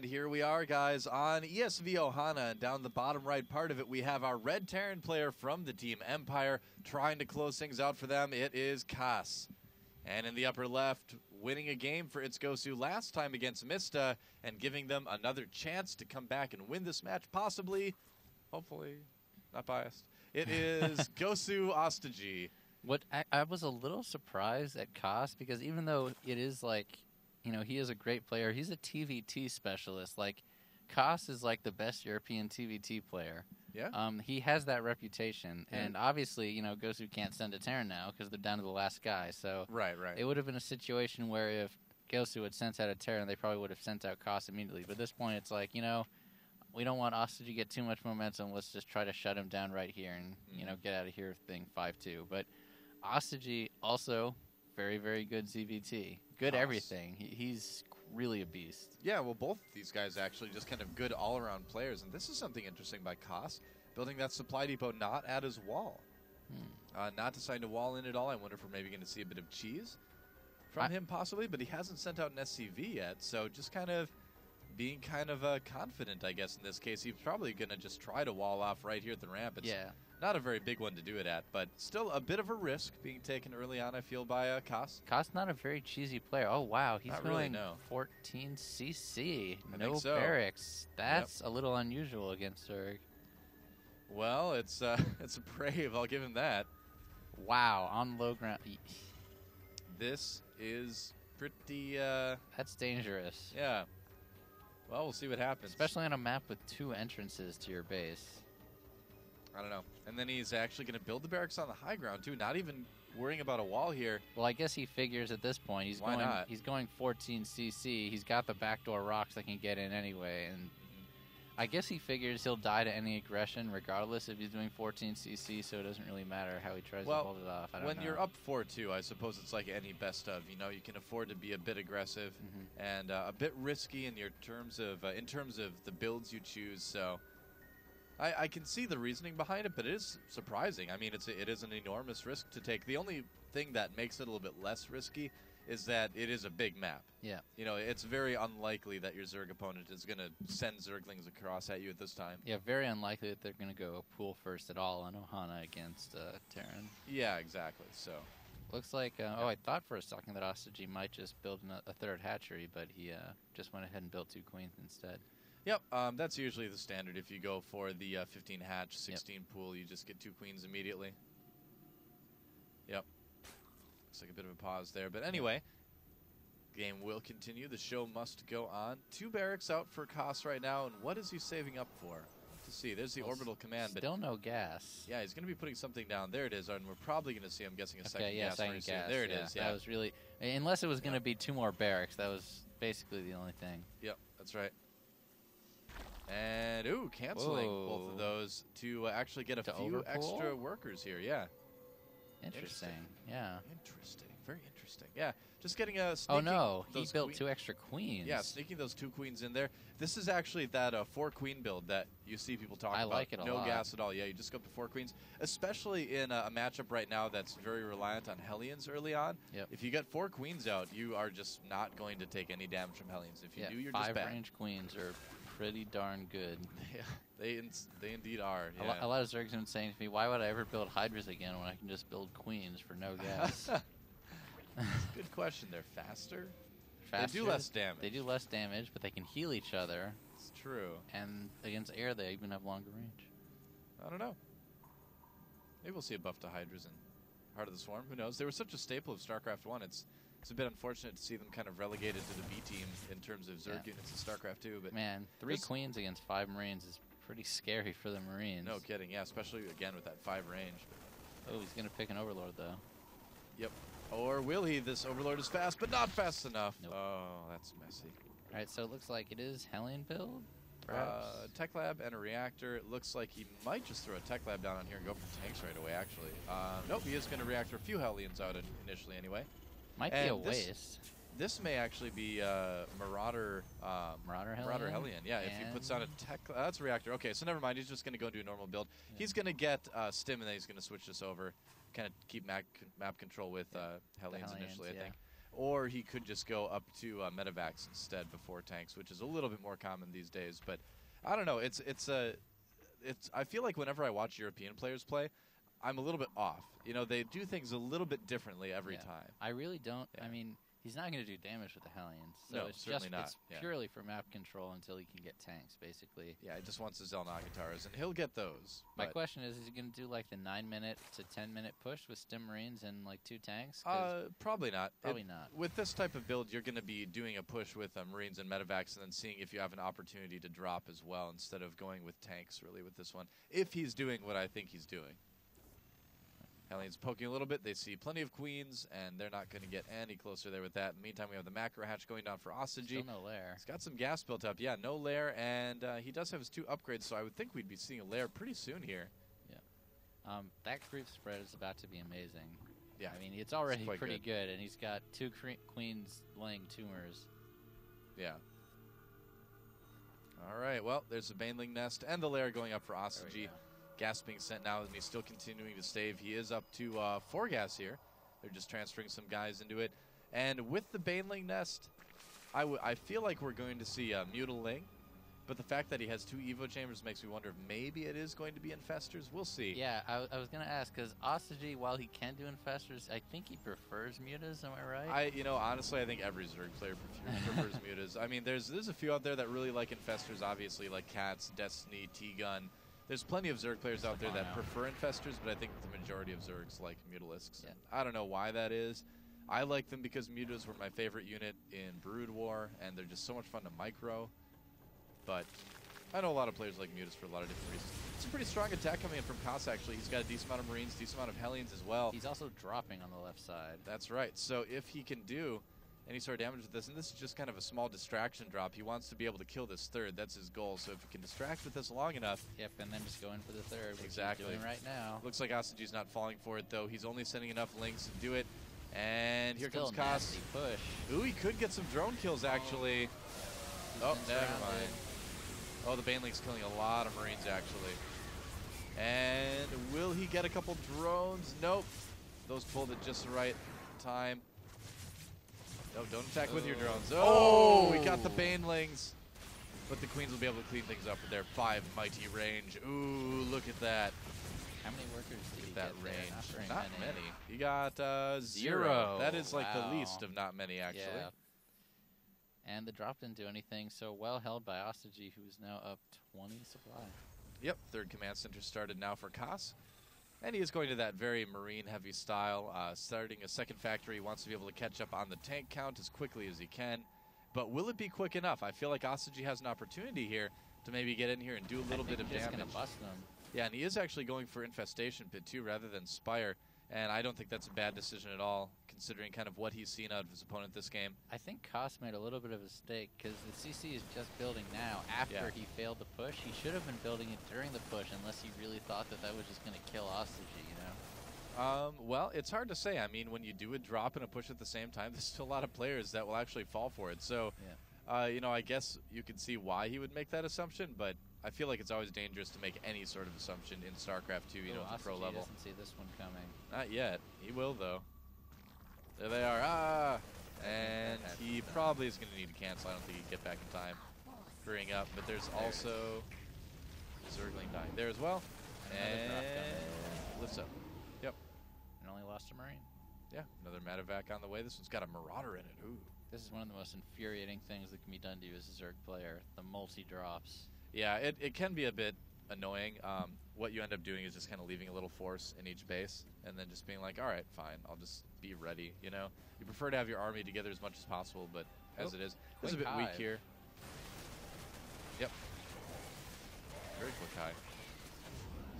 here we are, guys, on ESV Ohana, and down the bottom right part of it, we have our red Terran player from the team Empire trying to close things out for them. It is Kas. And in the upper left, winning a game for its GoSu last time against Mista and giving them another chance to come back and win this match, possibly, hopefully, not biased. It is GoSu.ostojiy. What I was a little surprised at Kas, because even though it is like, you know, he is a great player, he's a TVT specialist. Like, Kas is like the best European TVT player. Yeah. He has that reputation, and obviously, you know, GoSu can't send a Terran now because they're down to the last guy. So right. It would have been a situation where if GoSu had sent out a Terran, they probably would have sent out Kas immediately. But at this point, it's like, you know, we don't want Ostojiy to get too much momentum. Let's just try to shut him down right here and, you know, get out of here thing 5-2. But Ostojiy also very, very good ZVT. Good Kas. Everything. He's really a beast. Yeah, well, both of these guys actually just kind of good all-around players. And this is something interesting by Kas, building that supply depot not at his wall. Not to sign a wall in at all. I wonder if we're maybe going to see a bit of cheese from him possibly, but he hasn't sent out an SCV yet. So just kind of being kind of confident, I guess, in this case. He's probably going to just try to wall off right here at the ramp. It's not a very big one to do it at, but still a bit of a risk being taken early on, I feel, by Kas. Kas not a very cheesy player. Oh, wow. He's not going really, no. 14 CC. I no think so. barracks. That's a little unusual against Zerg. Well, it's a brave. I'll give him that. Wow, on low ground. This is pretty... That's dangerous. Yeah. Well, we'll see what happens. Especially on a map with 2 entrances to your base. I don't know. And then he's actually going to build the barracks on the high ground, too, not even worrying about a wall here. Well, I guess he figures at this point he's going 14 CC. He's got the backdoor rocks that can get in anyway, and I guess he figures he'll die to any aggression regardless if he's doing 14 CC, so it doesn't really matter how he tries to hold it off. I don't know. When you're up 4-2, I suppose it's like any best of. You know, you can afford to be a bit aggressive and a bit risky in terms of the builds you choose. So I can see the reasoning behind it, but it is surprising. I mean, it is an enormous risk to take. The only thing that makes it a little bit less risky is that it is a big map. Yeah. You know, it's very unlikely that your Zerg opponent is going to send Zerglings across at you at this time. Yeah, very unlikely that they're going to go pool first at all on Ohana against Terran. Yeah, exactly. So looks like, I thought for a second that Ostojiy might just build a third hatchery, but he just went ahead and built 2 queens instead. Yep, that's usually the standard. If you go for the 15 hatch, 16 pool, you just get 2 queens immediately. Yep. Looks like a bit of a pause there. But anyway, game will continue. The show must go on. 2 barracks out for Kas right now. And what is he saving up for? To see. There's the orbital command. Still no gas. Yeah, he's going to be putting something down. There it is. And we're probably going to see, I'm guessing, a second gas. Second gas. There it is. Yeah. That was really... Unless it was going to be 2 more barracks. That was basically the only thing. Yep, that's right. And, canceling both of those to actually get a few extra workers here. Yeah. Interesting. Yeah. Interesting. Very interesting. Yeah. Just getting a... Oh, no. He built 2 extra queens. Yeah, sneaking those 2 queens in there. This is actually that 4-queen build that you see people talking about. I like it a lot. No gas at all. Yeah, you just go up to 4 queens. Especially in a matchup right now that's very reliant on Hellions early on. Yep. If you get 4 queens out, you are just not going to take any damage from Hellions. If you do, you're just bad. 5-range queens are pretty darn good. Yeah, they indeed are. Yeah. A lot of Zergs have been saying to me, why would I ever build Hydras again when I can just build queens for no gas? That's a good question. They're faster? They do less damage. They do less damage, but they can heal each other. It's true. And against air, they even have longer range. I don't know. Maybe we'll see a buff to Hydras in Heart of the Swarm. Who knows? They were such a staple of StarCraft 1. It's a bit unfortunate to see them kind of relegated to the B team in terms of Zerg units in StarCraft 2. But man, 3 queens against 5 Marines is pretty scary for the Marines. No kidding. Yeah, especially, again, with that 5 range. Oh, he's going to pick an Overlord, though. Yep. Or will he? This Overlord is fast, but not fast enough. Nope. Oh, that's messy. All right, so it looks like it is Hellion build, Tech Lab and a Reactor. It looks like he might just throw a Tech Lab down on here and go for tanks right away, actually. Nope, he is going to Reactor a few Hellions out initially anyway. Might be a waste. This may actually be Marauder Hellion. Yeah, if he puts on a Tech... that's a Reactor. Okay, so never mind. He's just going to go do a normal build. Yeah. He's going to get Stim, and then he's going to switch this over. Kind of keep map control with Hellions initially, I think. or he could just go up to medevacs instead before tanks, which is a little bit more common these days. But I don't know. I feel like whenever I watch European players play, I'm a little bit off. You know, they do things a little bit differently every time. I really don't. Yeah. I mean, he's not going to do damage with the Hellions. So No, it's certainly not. It's purely for map control until he can get tanks, basically. Yeah, he just wants his Zelnagatars, and he'll get those. My question is he going to do like the 9-minute to 10-minute push with Stim Marines and like 2 tanks? Probably not. Probably not. With this type of build, you're going to be doing a push with Marines and medevacs and then seeing if you have an opportunity to drop as well instead of going with tanks, really, with this one. If he's doing what I think he's doing. Hellions poking a little bit. They see plenty of queens, and they're not going to get any closer there with that. In the meantime, we have the macro hatch going down for Ostojiy. Still no lair. He's got some gas built up. Yeah, no lair, and he does have his 2 upgrades, so I would think we'd be seeing a lair pretty soon here. Yeah. That creep spread is about to be amazing. Yeah. I mean, it's already quite pretty good, and he's got 2 queens laying tumors. Yeah. All right, well, there's the Baneling Nest and the lair going up for Ostojiy. Gas being sent now, and he's still continuing to stave. He is up to 4 gas here. They're just transferring some guys into it. And with the Baneling Nest, I feel like we're going to see Mutiling. But the fact that he has 2 Evo chambers makes me wonder if maybe it is going to be Infestors. We'll see. Yeah, I was going to ask, because Ostojiy, while he can do Infestors, I think he prefers Mutas, am I right? Honestly, I think every Zerg player prefers Mutas. I mean, there's a few out there that really like Infestors, obviously, like Cats, Destiny, T-Gun. There's plenty of Zerg players out there that prefer Infestors, but I think the majority of Zergs like Mutalisks. Yeah. I don't know why that is. I like them because Mutas were my favorite unit in Brood War, and they're just so much fun to micro. But I know a lot of players like Mutas for a lot of different reasons. It's a pretty strong attack coming in from Kas, actually. He's got a decent amount of Marines, decent amount of Hellions as well. He's also dropping on the left side. That's right. So if he can do any sort of damage with this, and this is just kind of a small distraction drop, he wants to be able to kill this 3rd. That's his goal. So if he can distract with this long enough. Yep, and then just go in for the 3rd, which exactly. he's doing right now. Looks like Ostojiy's not falling for it, though. He's only sending enough links to do it. And here comes Kas. Push. Ooh, he could get some drone kills, actually. Oh, never mind. Oh, the Baneling's killing a lot of Marines, actually. And will he get a couple drones? Nope. Those pulled at just the right time. No, don't attack with your drones. Oh, we got the Banelings. But the Queens will be able to clean things up with their 5 mighty range. Ooh, look at that. How many workers did he that get range? there? Not many. He got 0. That is like the least of not many, actually. Yeah. And the drop didn't do anything, so well held by Ostojiy, who is now up 20 supply. Yep, 3rd command center started now for Kas. And he is going to that very marine-heavy style, starting a 2nd factory. He wants to be able to catch up on the tank count as quickly as he can. But will it be quick enough? I feel like Ostojiy has an opportunity here to maybe get in here and do a little bit of damage. Going to bust them. Yeah, and he is actually going for Infestation Pit, too, rather than Spire. And I don't think that's a bad decision at all, considering kind of what he's seen out of his opponent this game. I think Kas made a little bit of a mistake, because the CC is just building now after he failed the push. He should have been building it during the push, unless he really thought that was just going to kill Ostojiy, you know? Well, it's hard to say. I mean, when you do a drop and a push at the same time, there's still a lot of players that will actually fall for it. So, I guess you can see why he would make that assumption, but I feel like it's always dangerous to make any sort of assumption in StarCraft 2, at the pro level. Doesn't see this one coming. Not yet. He will, though. There they are. And he probably is going to need to cancel. I don't think he can get back in time. Hurrying up, but there's also Zergling dying there as well. And lifts up. Yep. And only lost a Marine. Yeah, another Medevac on the way. This one's got a Marauder in it. Ooh. This is one of the most infuriating things that can be done to you as a Zerg player, the multi-drops. Yeah, it can be a bit annoying. What you end up doing is just kind of leaving a little force in each base and then just being like, all right, fine, I'll just be ready, You prefer to have your army together as much as possible, but as it is, it's a bit weak here. Yep. Very quick high.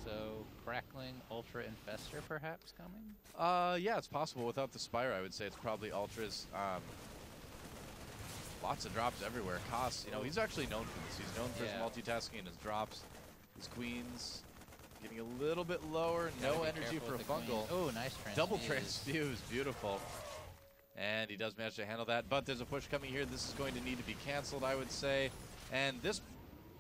So, Crackling Ultra Infestor perhaps coming? Yeah, it's possible. Without the Spire, I would say it's probably Ultras. Lots of drops everywhere. Kas, he's actually known for this. He's known for his multitasking and his drops. His Queens getting a little bit lower. No energy for a fungal. Oh, nice transfuse. Double transfuse. Beautiful. And he does manage to handle that. But there's a push coming here. This is going to need to be canceled, I would say. And this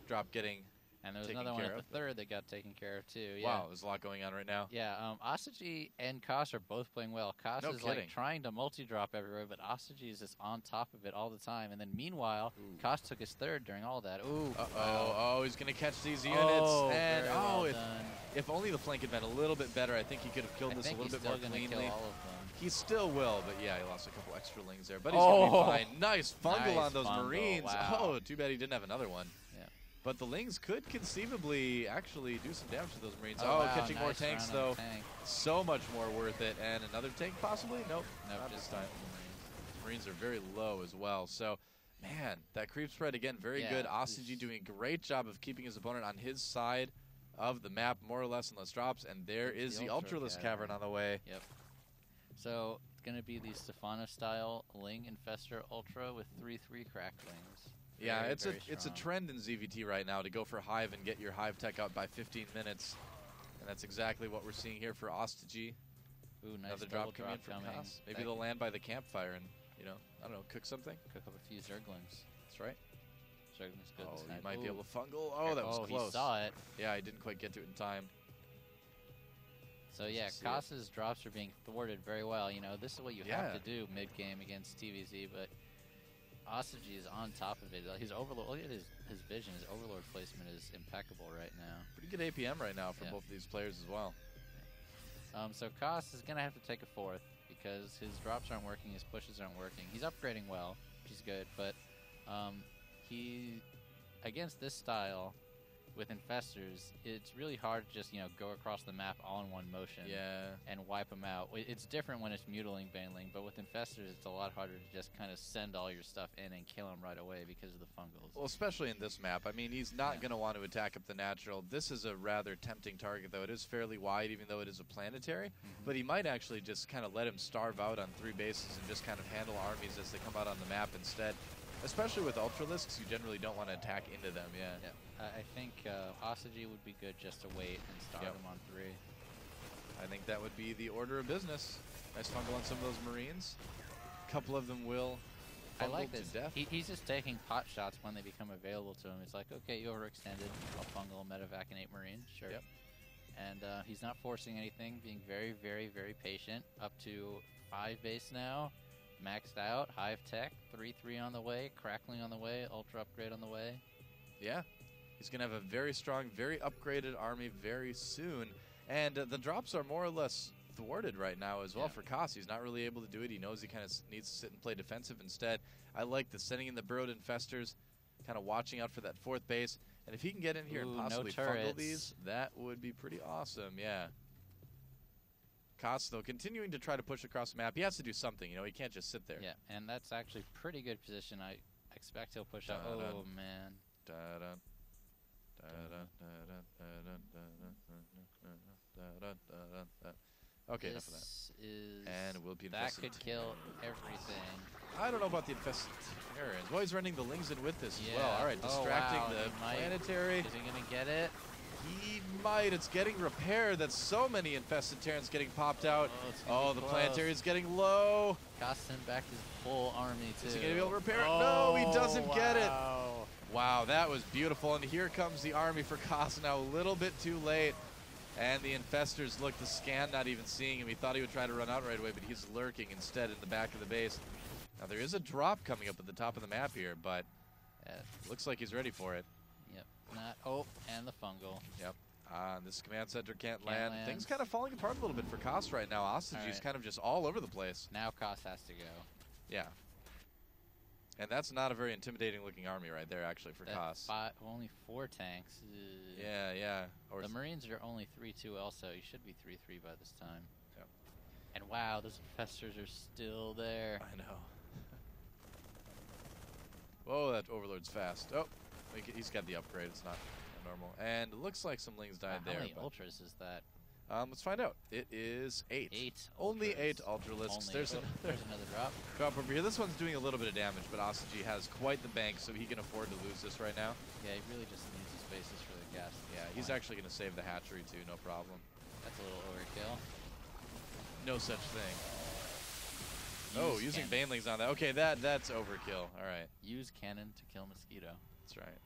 drop getting And there was taken another one care at of. the third that got taken care of too. Yeah. Wow, there's a lot going on right now. Yeah, Ostojiy and Kas are both playing well. Kas No is kidding. like trying to multi-drop everywhere, but Ostojiy is just on top of it all the time. And then meanwhile, Kas took his third during all that. Ooh. Oh, he's going to catch these units. Oh, And very well done. if only the flank had been a little bit better, I think he could have killed this a little bit more cleanly. Kill all of them. He still will, but yeah, he lost a couple extra lings there. But he's going to be fine. Nice fungal Nice on those fungal, Marines. wow. Oh, too bad he didn't have another one. Yeah. But the lings could conceivably actually do some damage to those Marines. Wow, catching more nice tanks, round on though. the tank. So much more worth it. And another tank, possibly? Nope, not just this time. Marines are very low as well. So, man, that creep spread, again, very good. Ostojiy doing a great job of keeping his opponent on his side of the map, more or less, in less drops. And there is the Ultralisk Cavern on the way. Yep. So, it's going to be the Stefano-style Ling Infestor Ultra with 3/3 cracklings. Yeah, Very, it's very a strong. trend in ZVT right now to go for Hive and get your Hive tech out by 15 minutes. And that's exactly what we're seeing here for Ostojiy. Ooh, nice Another double drop coming in from coming. Kas. Maybe they'll land by the campfire and, you know, I don't know, cook something. Cook up a few Zerglings. That's right. Zerglings good. Oh, this you night. might be Ooh. able to fungal. Oh, that was close. He saw it. Yeah, I didn't quite get to it in time. So yeah, See Kas's drops are being thwarted very well. You know, this is what you have Yeah. to do mid-game against TVZ, but Ostojiy is on top of it. His Overlord, look at his vision. His Overlord placement is impeccable right now. Pretty good APM right now from both of these players as well. So Kas is going to have to take a fourth because his drops aren't working, his pushes aren't working. He's upgrading well, which is good, but he, against this style with Infestors, it's really hard to just, you know, go across the map all in one motion and wipe them out. It's different when it's Mutiling Baneling, but with Infestors, it's a lot harder to just kind of send all your stuff in and kill them right away because of the fungals. Well, especially in this map. I mean, he's not going to want to attack up the natural. This is a rather tempting target, though. It is fairly wide, even though it is a planetary. But he might actually just kind of let him starve out on 3 bases and just kind of handle armies as they come out on the map instead. Especially with Ultralisks, you generally don't want to attack into them, I think Ostojiy would be good just to wait and starve him on 3. I think that would be the order of business. Nice fungal on some of those Marines. A couple of them will I like to this. death. He's just taking pot shots when they become available to him. It's like, okay, you overextended. I'll fungal Metavacinate Marine. Sure. Yep. And he's not forcing anything, being very, very, very patient. Up to 5 base now. Maxed out. Hive Tech. 3/3 on the way. Crackling on the way. Ultra upgrade on the way. Yeah. He's going to have a very strong, very upgraded army very soon. And the drops are more or less thwarted right now as well for Kas. He's not really able to do it. He knows he kind of needs to sit and play defensive instead. I like the sending in the Burrowed Infestors, kind of watching out for that 4th base. And if he can get in here and possibly fungal these, that would be pretty awesome, Kas, though, continuing to try to push across the map. He has to do something, you know. He can't just sit there. Yeah, and that's actually pretty good position. I expect he'll push up. Oh, man. Okay, enough of that. And we'll be that could kill everything. I don't know about the Infestarians. Well, he's running the Lings in with this as well. All right, distracting the planetary. Is he going to get it? He might. It's getting repaired. That's so many Infested Terrans getting popped out. Oh, the planetary is getting low. Kas sent back his full army, too. Is he going to be able to repair it? No, he doesn't get it. Wow, that was beautiful. And here comes the army for Kas now, a little bit too late. And the Infestors look, the scan not even seeing him. He thought he would try to run out right away, but he's lurking instead in the back of the base. Now, there is a drop coming up at the top of the map here, but looks like he's ready for it. And the fungal. Yep. This command center can't land. Things kind of falling apart a little bit for Kas right now. Ostojiy's kind of just all over the place. Now Kas has to go. Yeah. And that's not a very intimidating looking army right there, actually, for Kas. Only 4 tanks. Yeah. Or the Marines are only 3/2 also. You should be 3/3 by this time. Yep. And wow, those Infestors are still there. I know. Whoa, that Overlord's fast. Oh, he's got the upgrade. It's not normal. And it looks like some Lings died there. How many Ultras is that? Let's find out. It is 8. 8 Only Ultras. 8 Ultralisks. There's another drop. Drop over here. This one's doing a little bit of damage, but Ostojiy has quite the bank, so he can afford to lose this right now. Yeah, he really just needs the spaces for the gas. Yeah, he's actually going to save the hatchery, too. No problem. That's a little overkill. No such thing. Using Banelings on that. Okay, that's overkill. All right. Use cannon to kill mosquito. That's right.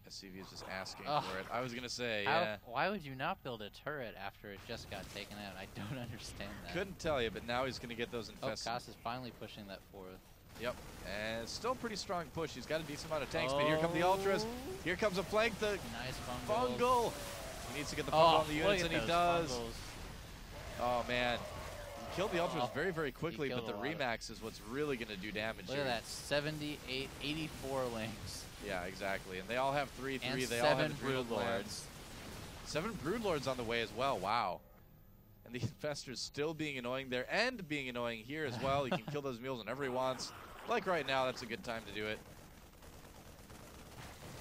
SCV is just asking for it. I was going to say, Why would you not build a turret after it just got taken out? I don't understand that. Couldn't tell you, but now he's going to get those infested. Kas is finally pushing that forward. Yep, and still pretty strong push. He's got a decent amount of tanks, but here come the Ultras. Here comes a flank. The nice fungal. He needs to get the fungal on the units, and he does. Oh, man. He killed the Ultras very, very quickly, but the Remax is what's really going to do damage here. Look at that, 78, 84 links. Yeah, exactly. And they all have 3-3. And they all have Broodlords. 7 Broodlords on the way as well. Wow. And the Infestors still being annoying there and being annoying here as well. He can kill those mules whenever he wants. Like right now, that's a good time to do it.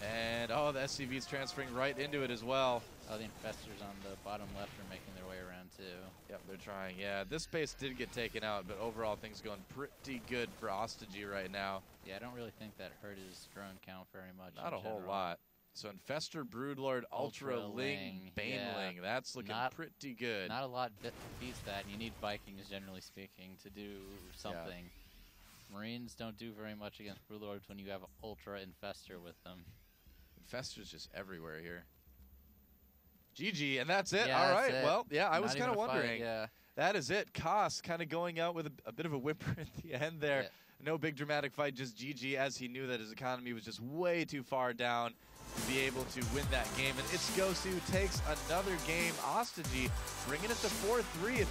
And, oh, the SCV's transferring right into it as well. Oh, the Infestors on the bottom left are making their way around, too. Yep, they're trying. Yeah, this base did get taken out, but overall things going pretty good for Ostojiy right now. Yeah, I don't really think that hurt his drone count very much. Not a whole lot. So Infestor, Broodlord, Ultra Ling, Baneling. That's looking pretty good. Not a lot beats that. You need Vikings, generally speaking, to do something. Yeah. Marines don't do very much against Broodlords when you have Ultra Infestor with them. Infestor's just everywhere here. GG, and that's it. Yeah, all right. It. Well, yeah, I was kind of wondering. That is it. Kas kind of going out with a bit of a whimper at the end there. Yeah. No big dramatic fight, just GG, as he knew that his economy was just way too far down to be able to win that game. And it's GoSu takes another game. Ostojiy bringing it to 4-3.